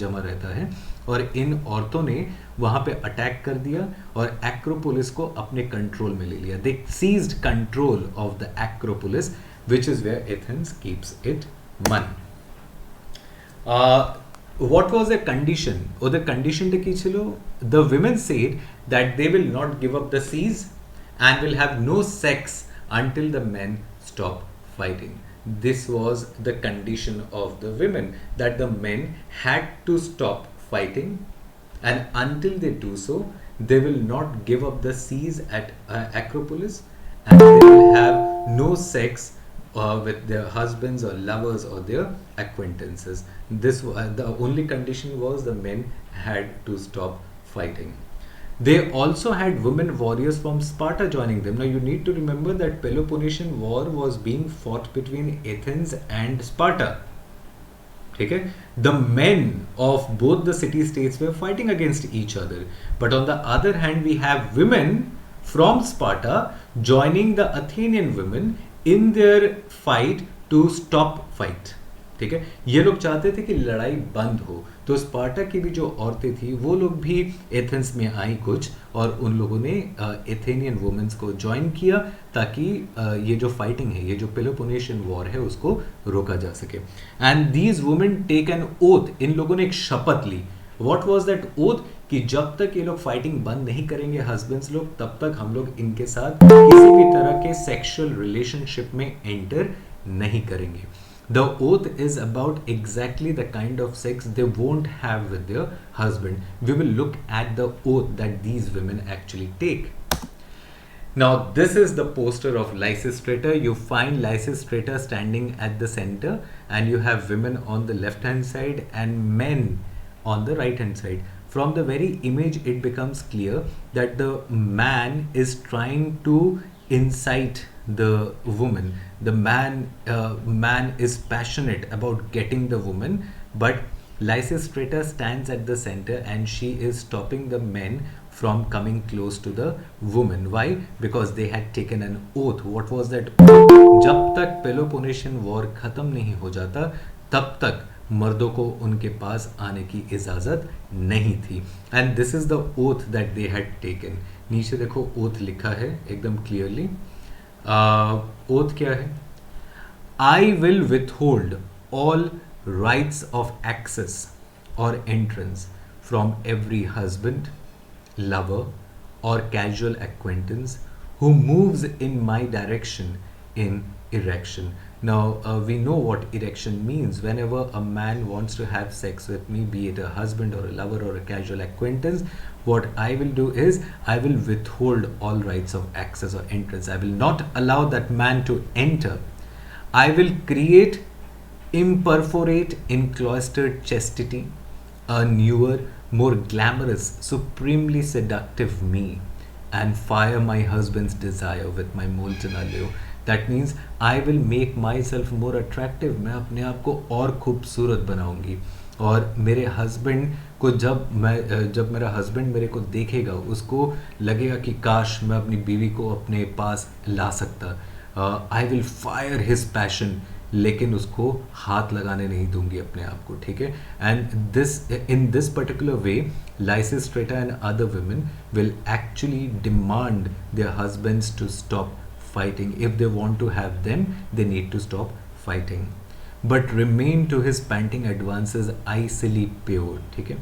जमा रहता है. और इन औरतों ने वहाँ पे अटैक कर दिया और एक्रोपोलिस को अपने कंट्रोल में ले लिया. They seized control of the Acropolis, which is where Athens keeps its money. What was the condition? Or the condition টা কি ছিল? The women said that they will not give up the seas and will have no sex until the men stop fighting. This was the condition of the women, that the men had to stop fighting, and until they do so, they will not give up the seas at Acropolis, and they will have no sex with their husbands or lovers or their acquaintances. This the only condition was the men had to stop fighting. They also had women warriors from Sparta joining them. Now you need to remember that Peloponnesian War was being fought between Athens and Sparta. Okay? The men of both the city-states were fighting against each other. But on the other hand, we have women from Sparta joining the Athenian women in their fight to stop fight. ठीक है, ये लोग चाहते थे कि लड़ाई बंद हो. तो स्पार्टा की भी जो औरतें थी वो लोग भी एथेंस में आई कुछ, और उन लोगों ने एथेनियन वुमेन्स को ज्वाइन किया ताकि ये जो फाइटिंग है, ये जो पेलोपोनेशियन वॉर है, उसको रोका जा सके. And these women take an oath. इन लोगों ने एक शपथ ली. What was that oath? कि जब तक ये लोग फाइटिंग बंद नहीं करेंगे हस्बैंड्स लोग, तब तक हम लोग इनके साथ किसी भी तरह के सेक्सुअल रिलेशनशिप में एंटर नहीं करेंगे. The oath is about exactly the kind of sex they won't have with their husband. We will look at the oath that these women actually take. Now, this is the poster of Lysistrata. You find Lysistrata standing at the center, and you have women on the left hand side and men on the right hand side. From the very image, it becomes clear that the man is trying to incite the woman. The man is passionate about getting the woman, but Lysistrata stands at the center and she is stopping the men from coming close to the woman. Why? Because they had taken an oath. What was that oath? जब तक Peloponnesian war खत्म नहीं हो जाता तब तक मर्दों को उनके पास आने की इजाज़त नहीं थी. And this is the oath that they had taken. नीचे देखो ओथ लिखा है एकदम क्लियरली. ओथ क्या है? I will withhold all rights of access or entrance from every husband, lover, or casual acquaintance who moves in my direction in erection. Now, we know what erection means. Whenever a man wants to have sex with me, be it a husband or a lover or a casual acquaintance, what I will do is I will withhold all rights of access or entrance. I will not allow that man to enter. I will create, imperforate in cloistered chastity, a newer, more glamorous, supremely seductive me, and fire my husband's desire with my molten allure. That means I will make myself more attractive. मैं अपने आप को और खूबसूरत बनाऊंगी और मेरे husband को जब मेरा हस्बैंड मेरे को देखेगा उसको लगेगा कि काश मैं अपनी बीवी को अपने पास ला सकता. I will fire his passion, लेकिन उसको हाथ लगाने नहीं दूंगी अपने आप को. ठीक है. And this in this particular way Lysistrata and other women will actually demand their husbands to stop fighting. If they want to have them, they need to stop fighting, but remain to his panting advances icily pure. ठीक है.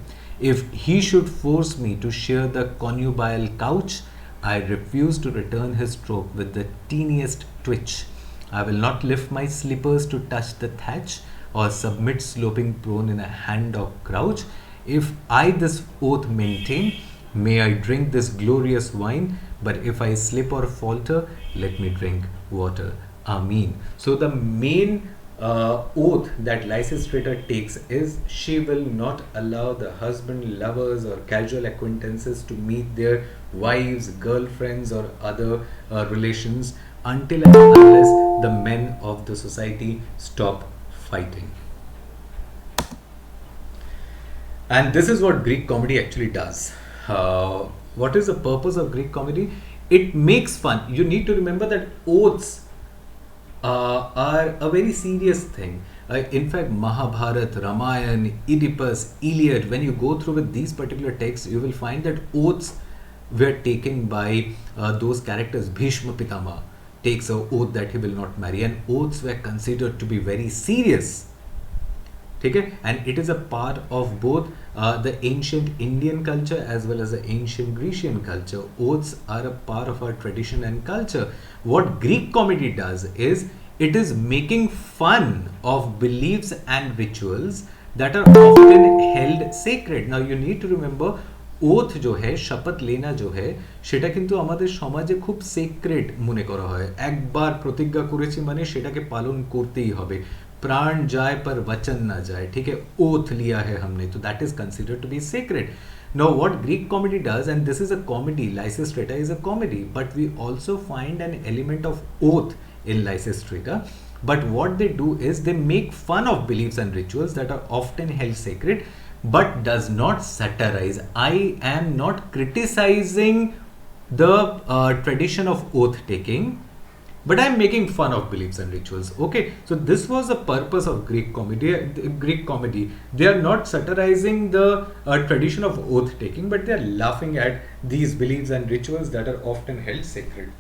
If he should force me to share the connubial couch, I refuse to return his stroke with the teeniest twitch. I will not lift my slippers to touch the thatch or submit sloping prone in a hand-dog crouch. If I this oath maintain, may I drink this glorious wine, but if I slip or falter, let me drink water. Amen. So the main oath that Lysistrata takes is she will not allow the husband, lovers or casual acquaintances to meet their wives, girlfriends or other relations until and unless the men of the society stop fighting. And this is what Greek comedy actually does. What is the purpose of Greek comedy? It makes fun. You need to remember that oaths are a very serious thing. In fact, Mahabharata, Ramayana, Oedipus, Iliad, when you go through with these particular texts, you will find that oaths were taken by those characters. Bhishma Pitama takes an oath that he will not marry, and oaths were considered to be very serious. ठीक है. And it is a part of both the ancient Indian culture as well as the ancient Grecian culture. Oaths are a part of our tradition and culture. What Greek comedy does is it is making fun of beliefs and rituals that are often held sacred. Now you need to remember, oath जो है, শপথ লেনা जो है, সেটা কিন্তু আমাদের সমাজে খুব সিক্রেট মনে করা হয়. একবার প্রতিজ্ঞা করেছি মানে সেটাকে পালন করতেই হবে. प्राण जाए पर वचन ना जाए. ठीक है. ओथ लिया है हमने, तो that is considered to be secret. Now what Greek comedy does, and this is a comedy, Lysistrata is a comedy, but we also find an element of oath in Lysistrata. But what they do is they make fun of beliefs and rituals that are often held sacred, but does not satirize. I am not criticizing the tradition of oath taking, but I am making fun of beliefs and rituals. Okay, so this was the purpose of Greek comedy. They are not satirizing the tradition of oath taking, but they are laughing at these beliefs and rituals that are often held sacred.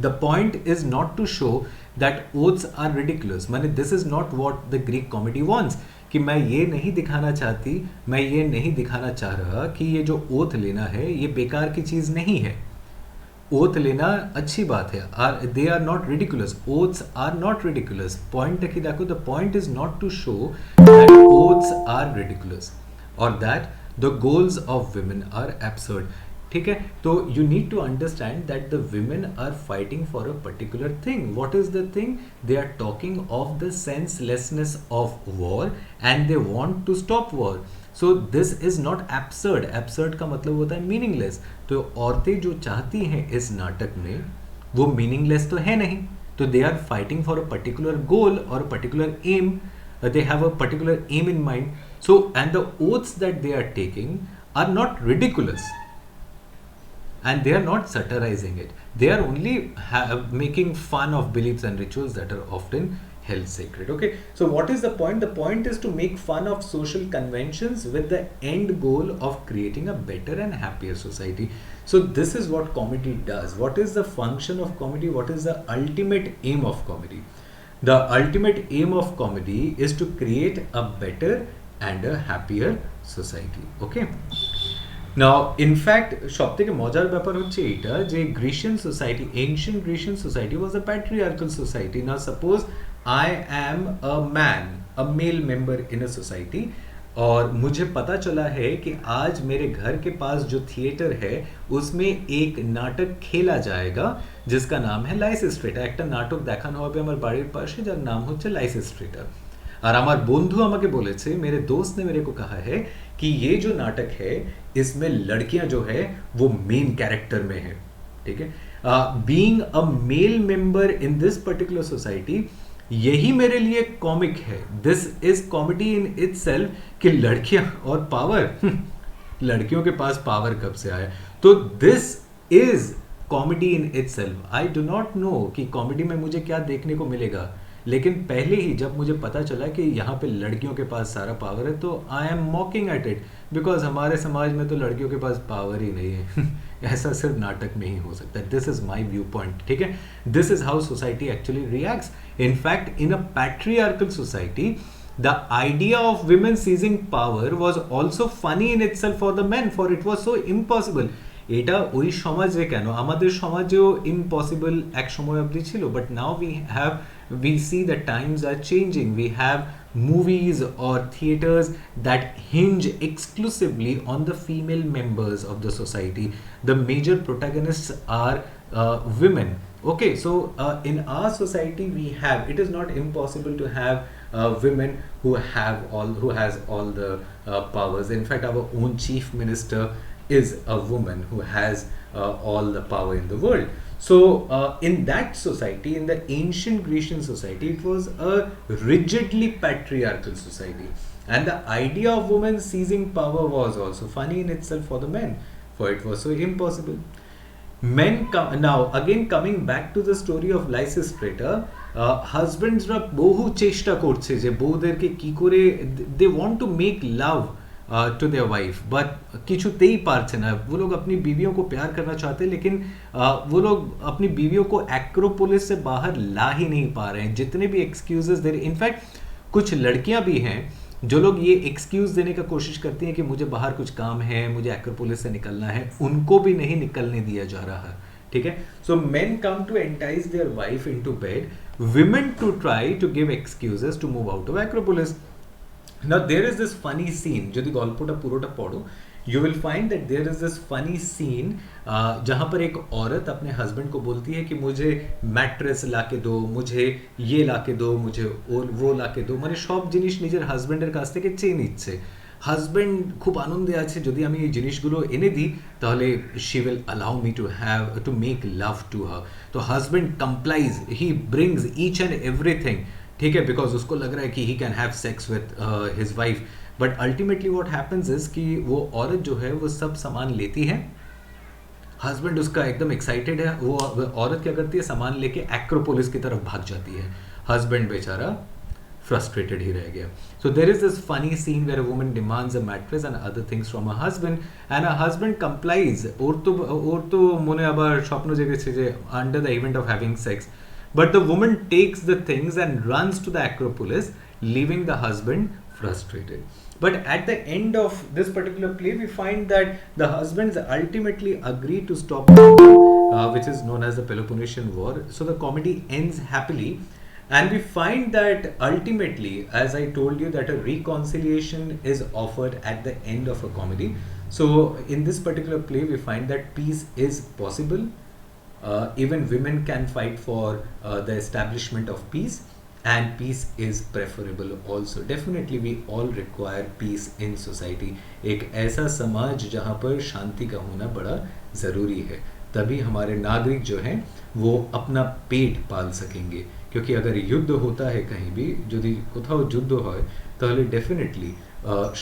The point is not to show that oaths are ridiculous. माने this is not what the Greek comedy wants. कि मैं ये नहीं दिखाना चाहती, मैं ये नहीं दिखाना चाह रहा कि ये जो ओथ लेना है ये बेकार की चीज़ नहीं है. ओथ लेना अच्छी बात है, they are not ridiculous, oaths are not ridiculous. Point की देखो, the point is not to show that oaths are ridiculous और that the goals of women are absurd. ठीक है, तो you need to understand that the women are fighting for a particular thing. What is the thing? They are talking of the senselessness of war and they want to stop war. So this is not absurd. Absurd का मतलब होता है meaningless. तो औरतें जो चाहती हैं इस नाटक में वो मीनिंगलेस तो है नहीं, तो they are fighting for a particular goal और particular aim, they have a particular aim in mind. So and the oaths that they are taking are not ridiculous and they are not satirizing it. They are only making fun of beliefs and rituals that are often held sacred. Okay, so what is the point? The point is to make fun of social conventions with the end goal of creating a better and happier society. So this is what comedy does. What is the function of comedy? What is the ultimate aim of comedy? The ultimate aim of comedy is to create a better and a happier society. Okay, now in fact সব থেকে মজার ব্যাপার হচ্ছে এটা যে গ্রিসিয়ান society, ancient গ্রিসিয়ান society was a patriarchal society. Now suppose I am a man, a male member in a society, और मुझे पता चला है कि आज मेरे घर के पास जो थिएटर है उसमें एक नाटक खेला जाएगा जिसका नाम है लाइसेस्ट्रेटा। একটা নাটক দেখানো হবে আমার বাড়ির পাশে যার নাম হচ্ছে লাইসেস্ট্রেটা। और আমার বন্ধু আমাকে বলেছে, मेरे दोस्त ने मेरे को कहा है कि ये जो नाटक है इसमें लड़कियां जो है वो मेन कैरेक्टर में है। ठीक है, being a male member in this particular society, यही मेरे लिए कॉमिक है। This is comedy in itself कि लड़कियां और पावर लड़कियों के पास पावर कब से आया? तो this is comedy in itself. I do not know कि कॉमेडी में मुझे क्या देखने को मिलेगा, लेकिन पहले ही जब मुझे पता चला कि यहाँ पे लड़कियों के पास सारा पावर है तो I am मॉकिंग at it, because हमारे समाज में तो लड़कियों के पास पावर ही नहीं है। ऐसा सिर्फ नाटक में ही हो सकता है। This is my view point. ठीक है, this is how society actually reacts. In fact in a patriarchal society the idea of women seizing power was also funny in itself for the men, for it was so impossible. এটা ওই সমাজে কেন, আমাদের সমাজেও impossible এক সময় অবধি ছিল, but now we see the times are changing. We have movies or theaters that hinge exclusively on the female members of the society. The major protagonists are women. Okay, so in our society we have, it is not impossible to have women who has all the powers. In fact, our own chief minister is a woman who has all the power in the world. So in that society, in the ancient Grecian society, it was a rigidly patriarchal society, and the idea of women seizing power was also funny in itself for the men, for it was so impossible. Now again coming back to the story of Lysistrata, হাজবেন্ডসরা বহু চেষ্টা করছে যে বউদেরকে কি করে, they want to make love to their wife, but किचुतेई पारছে না। वो लोग अपनी बीवियों को प्यार करना चाहते हैं, लेकिन वो लोग अपनी बीवियों को एक्रोपोलिस से बाहर ला ही नहीं पा रहे हैं। जितने भी एक्सक्यूजेस दे रहे, इनफैक्ट कुछ लड़कियां भी हैं जो लोग ये एक्सक्यूज देने का कोशिश करती हैं कि मुझे बाहर कुछ काम है, मुझे एक्रोपोलिस से निकलना है, उनको भी नहीं निकलने दिया जा रहा है। ठीक है, so men come to entice their wife into bed, women to try to give excuses to move out of Acropolis. Now there is this funny scene, যদি গল্পটা পুরোটা পড়ো, you will find that there is this funny scene जहाँ पर एक औरत अपने husband को बोलती है कि मुझे मैट्रेस लाके दो, मुझे ये लाके दो, मुझे वो लाके दो, মানে সব জিনিস নিজের হাজব্যান্ডের কাছ থেকে চেয়ে নিচ্ছে। হাজব্যান্ড খুব আনন্দে আছে, যদি আমি এই জিনিসগুলো এনে দিই তাহলে she will allow me to make love to her. तो husband complies, he brings each and everything, ठीक है, बिकॉज उसको लग रहा है कि he can have sex with his wife. But ultimately what happens is कि वो औरत जो है वो सब सामान लेती है, हस्बैंड उसका एकदम एक्साइटेड है, वो औरत क्या करती है, सामान लेके एक्रोपोलिस की तरफ भाग जाती है, हस्बैंड बेचारा frustrated ही रह गया। So there is this funny scene where a woman demands a mattress and other things from her husband, and her husband complies. ওর তো মনে আবার স্বপ্ন জেগেছে যে under the event of having sex, but the woman takes the things and runs to the Acropolis, leaving the husband frustrated. But at the end of this particular play, we find that the husbands ultimately agree to stop which is known as the Peloponnesian War. So the comedy ends happily, and we find that ultimately, as I told you, that a reconciliation is offered at the end of a comedy. So in this particular play, we find that peace is possible. Even women can fight for the establishment of peace, and peace is preferable also. Definitely we all require peace in society. एक ऐसा समाज जहाँ पर शांति का होना बड़ा ज़रूरी है, तभी हमारे नागरिक जो हैं वो अपना पेट पाल सकेंगे। क्योंकि अगर युद्ध होता है कहीं भी, যদি কোথাও যুদ্ধ হয়, তাহলে ডেফিনেটলি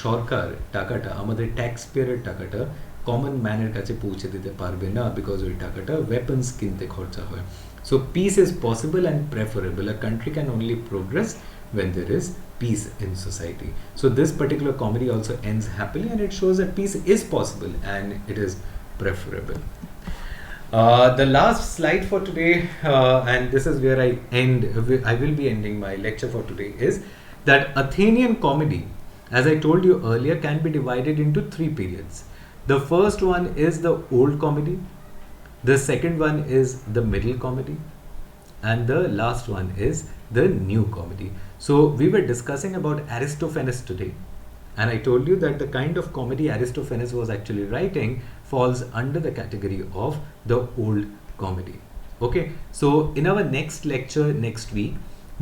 সরকার টাকাটা, আমাদের ট্যাক্স পেয়ারের টাকাটা কমন ম্যানের কাছে পৌঁছে দিতে পারবে না, বিকজ ওই টাকাটা ওয়েপন্স কিনতে খরচা হয়। So peace is possible and preferable. A country can only progress when there is peace in society. So this particular comedy also ends happily, and it shows that peace is possible and it is preferable. The last slide for today, and this is where I will be ending my lecture for today, is that Athenian comedy, as I told you earlier, can be divided into 3 periods. The first one is the old comedy, the second one is the middle comedy, and the last one is the new comedy. So we were discussing about Aristophanes today, and I told you that the kind of comedy Aristophanes was actually writing falls under the category of the old comedy. Okay, so in our next lecture next week,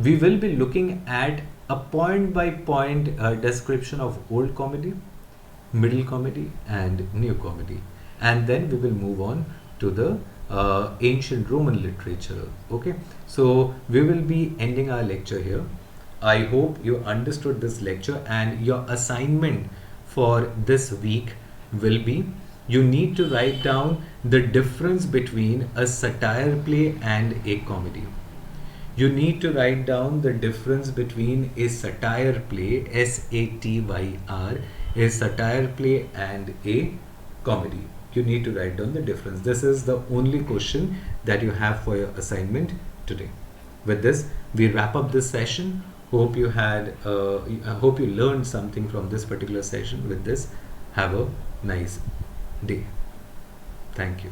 we will be looking at a point by point description of old comedy, middle comedy and new comedy, and then we will move on to the ancient Roman literature. Okay, so we will be ending our lecture here. I hope you understood this lecture, and your assignment for this week will be, you need to write down the difference between a satire play and a comedy. You need to write down the difference between a satire play, SATYR, a satire play and a comedy. You need to write down the difference. This is the only question that you have for your assignment today. With this, we wrap up this session. Hope you learned something from this particular session. With this, have a nice day. Thank you.